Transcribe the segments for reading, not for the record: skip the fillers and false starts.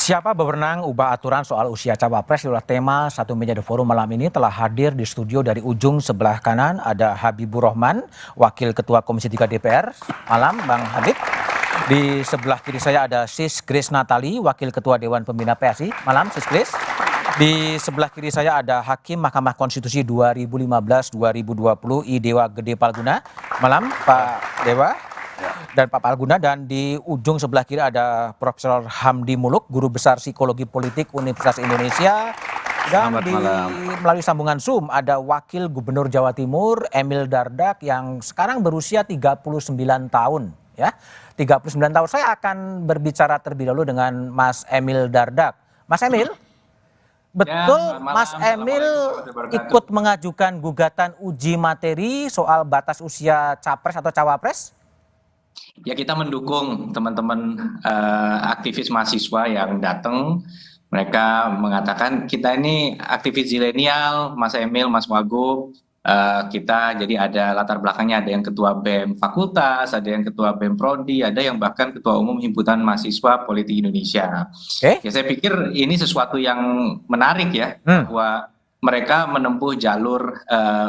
Siapa berwenang ubah aturan soal usia cawapres adalah tema Satu Meja The Forum malam ini. Telah hadir di studio dari ujung sebelah kanan ada Habibur Rahman, Wakil Ketua Komisi 3 DPR. Malam Bang Habib. Di sebelah kiri saya ada Sis Grace Natali, Wakil Ketua Dewan Pembina PSI. Malam Sis Grace. Di sebelah kiri saya ada Hakim Mahkamah Konstitusi 2015-2020 I Dewa Gede Palguna. Malam Pak Dewa dan Pak Palguna, dan di ujung sebelah kiri ada Profesor Hamdi Muluk, Guru Besar Psikologi Politik Universitas Indonesia. Dan melalui sambungan Zoom ada Wakil Gubernur Jawa Timur Emil Dardak yang sekarang berusia 39 tahun ya. 39 tahun. Saya akan berbicara terlebih dahulu dengan Mas Emil Dardak. Mas Emil, betul Mas Emil ikut mengajukan gugatan uji materi soal batas usia capres atau cawapres? Ya, kita mendukung teman-teman aktivis mahasiswa yang datang. Mereka mengatakan kita ini aktivis zilenial, Mas Emil, Mas Wagub. Kita jadi ada latar belakangnya, ada yang ketua BEM Fakultas, ada yang ketua BEM Prodi, ada yang bahkan ketua umum Himpunan Mahasiswa Politik Indonesia. Ya, saya pikir ini sesuatu yang menarik ya, bahwa mereka menempuh jalur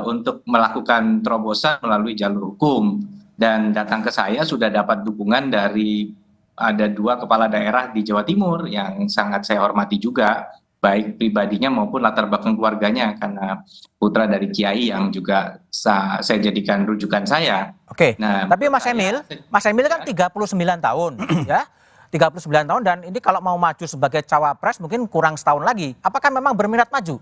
untuk melakukan terobosan melalui jalur hukum. Dan datang ke saya sudah dapat dukungan dari ada 2 kepala daerah di Jawa Timur yang sangat saya hormati juga, baik pribadinya maupun latar belakang keluarganya, karena putra dari Kiai yang juga saya jadikan rujukan saya. Oke, nah, tapi Mas Emil kan 39 tahun ya, 39 tahun, dan ini kalau mau maju sebagai cawapres mungkin kurang setahun lagi. Apakah memang berminat maju?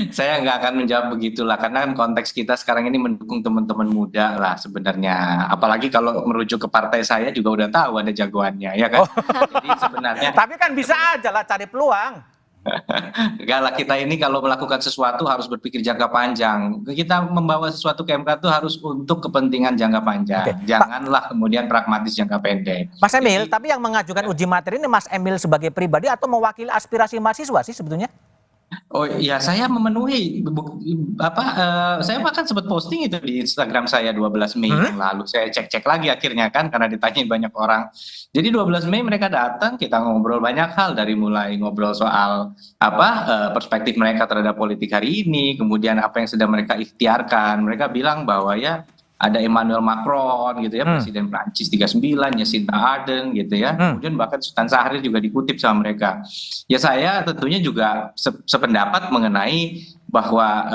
Saya nggak akan menjawab begitulah, karena kan konteks kita sekarang ini mendukung teman-teman muda lah sebenarnya. Apalagi kalau merujuk ke partai saya juga udah tahu ada jagoannya, ya kan? Jadi sebenarnya. Tapi kan bisa aja lah cari peluang. Enggak lah, kita ini kalau melakukan sesuatu harus berpikir jangka panjang. Kita membawa sesuatu ke MK itu harus untuk kepentingan jangka panjang. Janganlah kemudian pragmatis jangka pendek. Mas Emil, tapi yang mengajukan uji materi ini Mas Emil sebagai pribadi atau mewakili aspirasi mahasiswa sih sebetulnya? Oh ya, saya memenuhi saya bahkan sempat posting itu di Instagram saya 12 Mei yang lalu. Saya cek lagi akhirnya kan, karena ditanyain banyak orang. Jadi 12 Mei mereka datang, kita ngobrol banyak hal, dari mulai ngobrol soal perspektif mereka terhadap politik hari ini, kemudian apa yang sedang mereka ikhtiarkan. Mereka bilang bahwa ya ada Emmanuel Macron gitu ya, Presiden Prancis 39, Jacinda Ardern gitu ya. Kemudian bahkan Sultan Syahrir juga dikutip sama mereka. Ya, saya tentunya juga sependapat mengenai bahwa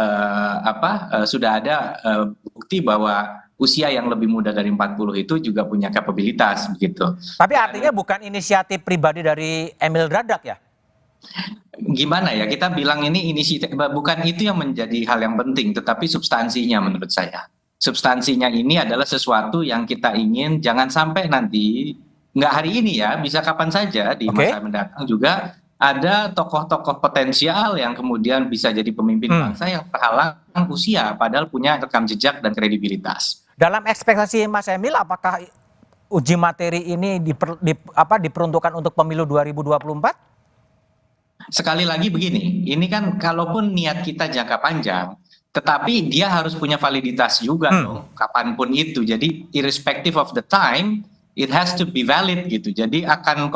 sudah ada bukti bahwa usia yang lebih muda dari 40 itu juga punya kapabilitas begitu. Tapi artinya bukan inisiatif pribadi dari Emil Dardak ya? Gimana ya, kita bilang ini inisiatif, bukan itu yang menjadi hal yang penting, tetapi substansinya menurut saya. Substansinya ini adalah sesuatu yang kita ingin jangan sampai nanti, nggak hari ini ya, bisa kapan saja di masa mendatang juga ada tokoh-tokoh potensial yang kemudian bisa jadi pemimpin bangsa yang terhalang usia, padahal punya rekam jejak dan kredibilitas. Dalam ekspektasi Mas Emil, apakah uji materi ini diperuntukkan untuk pemilu 2024? Sekali lagi begini, ini kan kalaupun niat kita jangka panjang, tetapi dia harus punya validitas juga dong, kapanpun itu. Jadi irrespective of the time, it has to be valid gitu. Jadi akan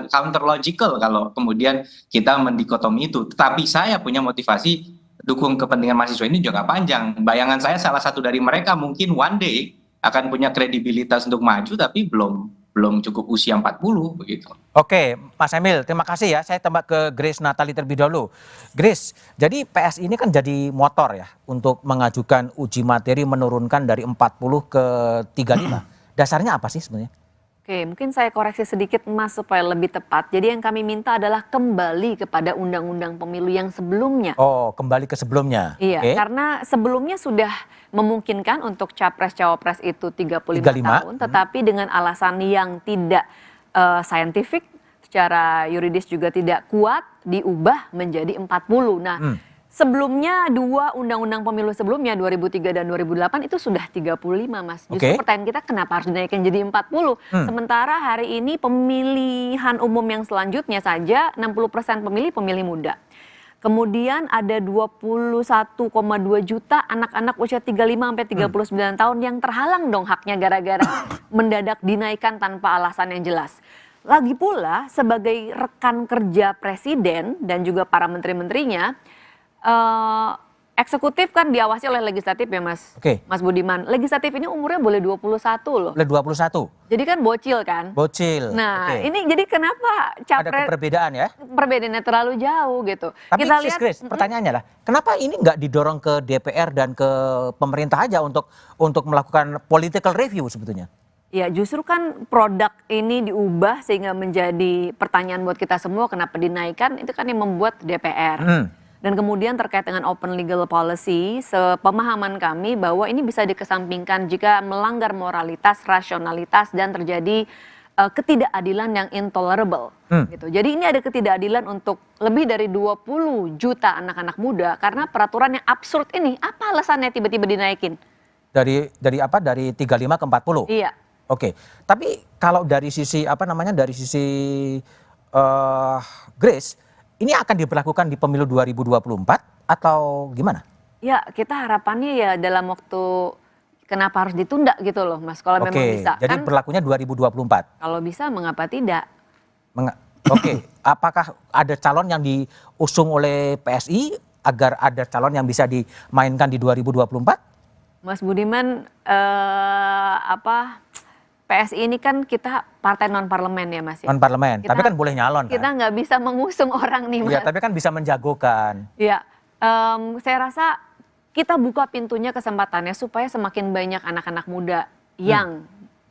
counter logical kalau kemudian kita mendikotomi itu. Tetapi saya punya motivasi dukung kepentingan mahasiswa ini jangka panjang. Bayangan saya salah satu dari mereka mungkin one day akan punya kredibilitas untuk maju, tapi belum cukup usia 40 begitu. Oke, Mas Emil, terima kasih ya. Saya tembak ke Grace Natali terlebih dahulu. Grace, jadi PSI ini kan jadi motor ya untuk mengajukan uji materi menurunkan dari 40 ke 35. Dasarnya apa sih sebenarnya? Oke, mungkin saya koreksi sedikit Mas supaya lebih tepat. Jadi yang kami minta adalah kembali kepada undang-undang pemilu yang sebelumnya. Oh, kembali ke sebelumnya. Iya, karena sebelumnya sudah memungkinkan untuk capres-cawapres itu 35 tahun, tetapi dengan alasan yang tidak saintifik, secara yuridis juga tidak kuat, diubah menjadi 40. Nah, sebelumnya 2 undang-undang pemilu sebelumnya 2003 dan 2008 itu sudah 35 Mas. Justru pertanyaan kita kenapa harus dinaikkan jadi 40? Sementara hari ini pemilihan umum yang selanjutnya saja 60% pemilih muda. Kemudian ada 21,2 juta anak-anak usia 35 sampai 39 tahun yang terhalang dong haknya gara-gara mendadak dinaikkan tanpa alasan yang jelas. lagi pula sebagai rekan kerja presiden dan juga para menteri-menterinya, eksekutif kan diawasi oleh legislatif ya Mas, Oke. Mas Budiman. Legislatif ini umurnya boleh 21 loh. Oleh 21. Jadi kan bocil kan. Bocil. Nah Oke. ini jadi kenapa Ada perbedaan ya. perbedaannya terlalu jauh gitu. Tapi Kita Sis lihat, Grace, pertanyaannya lah, kenapa ini nggak didorong ke DPR dan ke pemerintah aja untuk melakukan political review sebetulnya? ya justru kan produk ini diubah sehingga menjadi pertanyaan buat kita semua kenapa dinaikkan, itu kan yang membuat DPR. Dan kemudian terkait dengan open legal policy, sepemahaman kami bahwa ini bisa dikesampingkan jika melanggar moralitas, rasionalitas, dan terjadi ketidakadilan yang intolerable. Gitu. Jadi ini ada ketidakadilan untuk lebih dari 20 juta anak-anak muda karena peraturan yang absurd ini. Apa alasannya tiba-tiba dinaikin? Dari apa? Dari 35 ke 40? Iya. Oke. Tapi kalau dari sisi dari sisi Grace, ini akan diberlakukan di pemilu 2024 atau gimana? Ya, kita harapannya ya dalam waktu kenapa harus ditunda gitu loh Mas, kalau memang bisa. Jadi Kan berlakunya 2024. kalau bisa mengapa tidak? Oke, apakah ada calon yang diusung oleh PSI agar ada calon yang bisa dimainkan di 2024? Mas Budiman, PSI ini kan kita partai non parlemen ya Mas ya. Non parlemen, tapi kan boleh nyalon Kita kan? nggak bisa mengusung orang nih Mas. Iya, tapi kan bisa menjagokan. Ya, saya rasa kita buka pintunya kesempatannya supaya semakin banyak anak-anak muda yang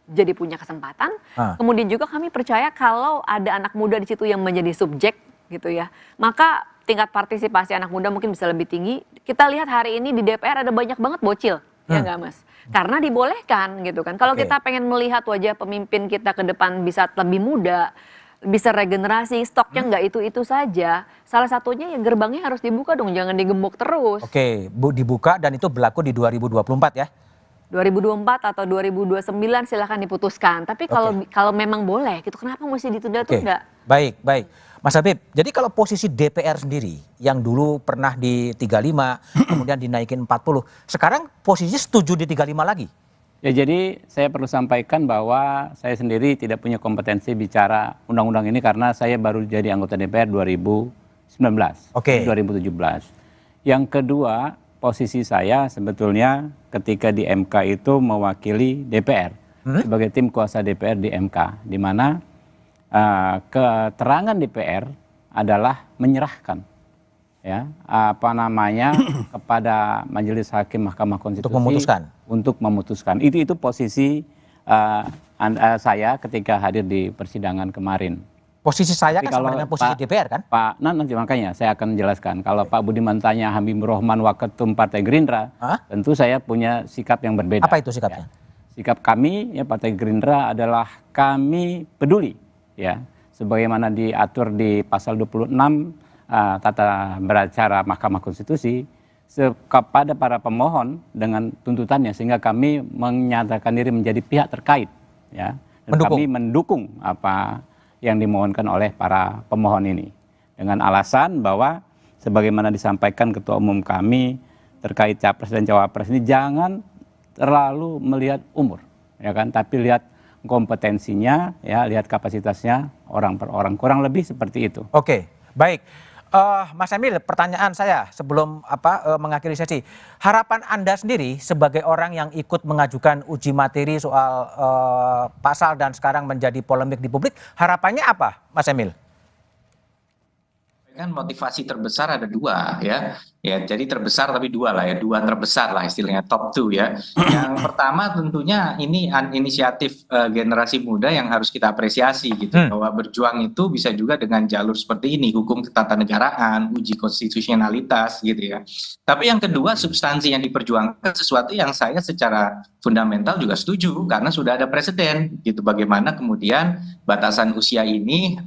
jadi punya kesempatan. Kemudian juga kami percaya kalau ada anak muda di situ yang menjadi subjek gitu ya, maka tingkat partisipasi anak muda mungkin bisa lebih tinggi. Kita lihat hari ini di DPR ada banyak banget bocil, ya nggak Mas? Karena dibolehkan gitu kan. Kalau kita pengen melihat wajah pemimpin kita ke depan bisa lebih muda, bisa regenerasi, stoknya nggak itu-itu saja. Salah satunya ya gerbangnya harus dibuka dong, jangan digembok terus. Oke, dibuka dan itu berlaku di 2024 ya? 2024 atau 2029 silahkan diputuskan. Tapi kalau memang boleh gitu, kenapa mesti ditunda-tunda? Baik. Mas Habib, jadi kalau posisi DPR sendiri yang dulu pernah di 35, kemudian dinaikin 40, sekarang posisi setuju di 35 lagi? Ya jadi saya perlu sampaikan bahwa saya sendiri tidak punya kompetensi bicara undang-undang ini karena saya baru jadi anggota DPR 2019, 2017. Yang kedua, posisi saya sebetulnya ketika di MK itu mewakili DPR sebagai tim kuasa DPR di MK, di mana keterangan DPR adalah menyerahkan kepada Majelis Hakim Mahkamah Konstitusi untuk memutuskan. Itu posisi saya ketika hadir di persidangan kemarin. Posisi saya tapi kan sama dengan posisi DPR kan? Nanti makanya saya akan jelaskan. Kalau Pak Budiman tanya Habibur Rahman Waketum Partai Gerindra, tentu saya punya sikap yang berbeda. Apa itu sikapnya? Sikap kami Partai Gerindra adalah kami peduli sebagaimana diatur di pasal 26 tata beracara Mahkamah Konstitusi kepada para pemohon dengan tuntutannya, sehingga kami menyatakan diri menjadi pihak terkait dan kami mendukung apa yang dimohonkan oleh para pemohon ini dengan alasan bahwa sebagaimana disampaikan Ketua Umum kami terkait Capres dan Cawapres ini jangan terlalu melihat umur tapi lihat kompetensinya lihat kapasitasnya orang per orang, kurang lebih seperti itu. Oke, baik. Mas Emil, pertanyaan saya sebelum mengakhiri sesi, harapan Anda sendiri sebagai orang yang ikut mengajukan uji materi soal pasal dan sekarang menjadi polemik di publik, harapannya apa, Mas Emil? Kan motivasi terbesar ada dua ya, jadi terbesar tapi dua terbesar lah istilahnya, top 2 ya. Yang pertama tentunya ini inisiatif generasi muda yang harus kita apresiasi gitu, bahwa berjuang itu bisa juga dengan jalur seperti ini, hukum ketatanegaraan, uji konstitusionalitas gitu ya. Tapi yang kedua, substansi yang diperjuangkan sesuatu yang saya secara fundamental juga setuju karena sudah ada presiden gitu, bagaimana kemudian batasan usia ini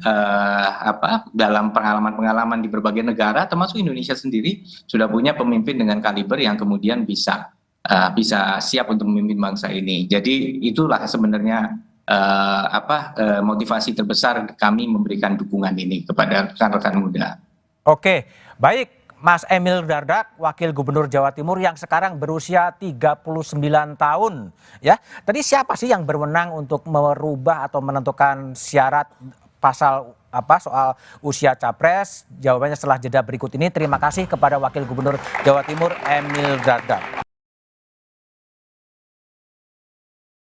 dalam pengalaman di berbagai negara termasuk Indonesia sendiri sudah punya pemimpin dengan kaliber yang kemudian bisa siap untuk memimpin bangsa ini. Jadi itulah sebenarnya motivasi terbesar kami memberikan dukungan ini kepada rekan-rekan muda. Oke, baik Mas Emil Dardak, Wakil Gubernur Jawa Timur yang sekarang berusia 39 tahun. Ya, tadi siapa sih yang berwenang untuk merubah atau menentukan syarat pasal soal usia capres? Jawabannya setelah jeda berikut ini. Terima kasih kepada Wakil Gubernur Jawa Timur Emil Dardak.